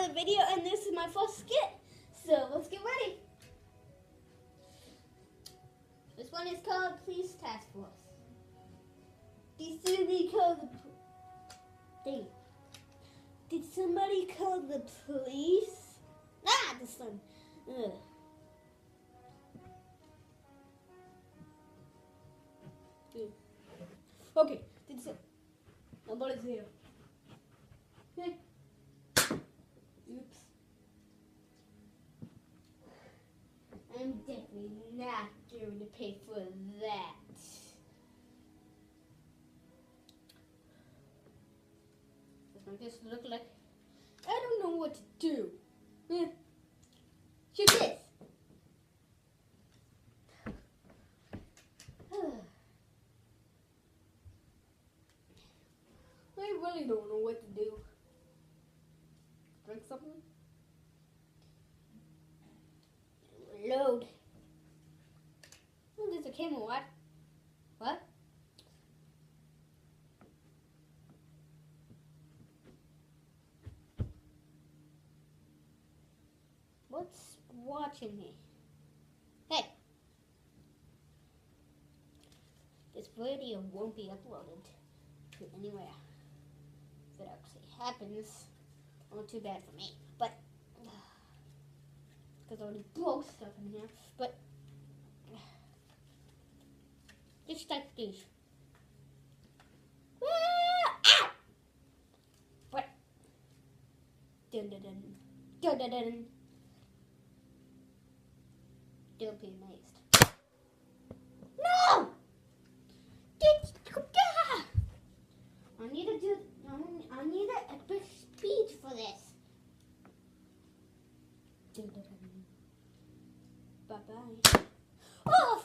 another video, and this is my first skit. So let's get ready. This one is called Police Task Force. Did somebody call the police? Ah, this one. Ugh. Okay, nobody's here. Okay. Oops. I'm definitely not going to pay for that. Does this look like? I don't know what to do. Shoot this. I really don't know what to do. Drink something? Load. Oh, there's a camera. What? What? What's watching me? Hey! This video won't be uploaded to anywhere. If it actually happens, not too bad for me, but because I already broke stuff in here, but just like these. Ow! What? Dun dun dun dun dun dun. Don't be amazed. No! I need an epic speech for this. Bye bye. Oh,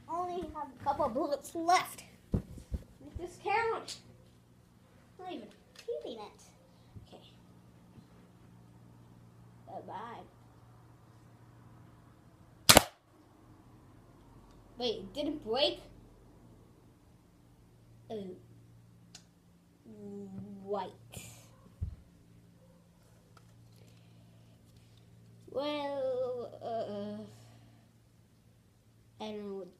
only have a couple of bullets left. Make this count. Not even feeling it. Okay. Bye bye. Wait, it didn't break? Oh. White. Well, I don't know what,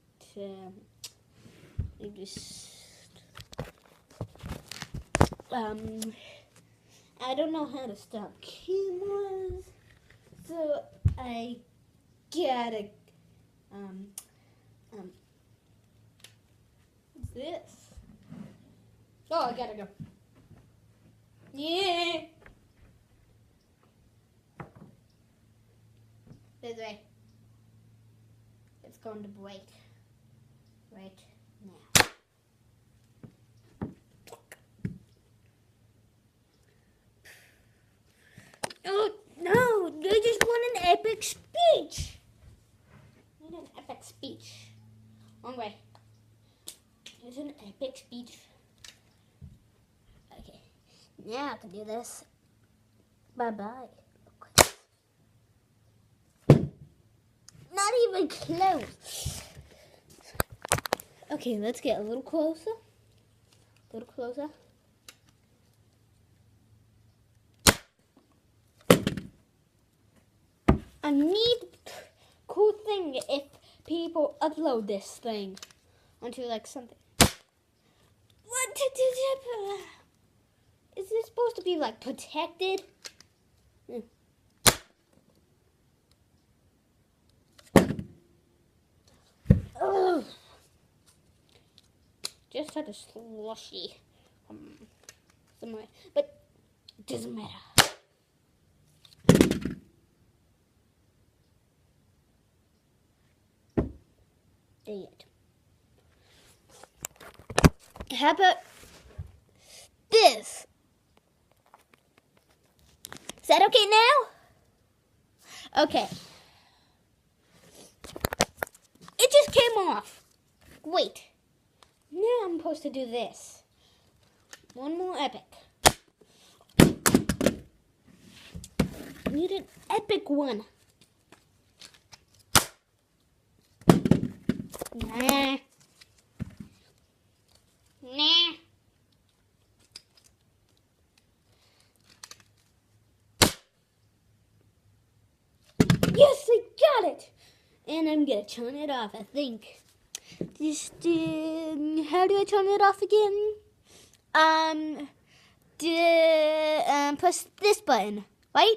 I just, I don't know how to stop cameras, so I gotta, what's this? Oh, I gotta go. Yeah. This way. It's going to break right now. Oh no! They just want an epic speech. I need an epic speech. Wrong way. It's an epic speech. Okay. Now I can do this. Bye bye. Not even close. Okay, let's get a little closer. A little closer. I need cool thing if people upload this thing onto like something. What? Is this supposed to be like protected? Ugh. Just had a slushy somewhere, but it doesn't matter. Dang it. How about this? Is that okay now? Okay. It just came off. Wait. Now I'm supposed to do this. One more epic. Need an epic one. Nah. And I'm gonna turn it off, I think. Just, how do I turn it off again? Press this button, right?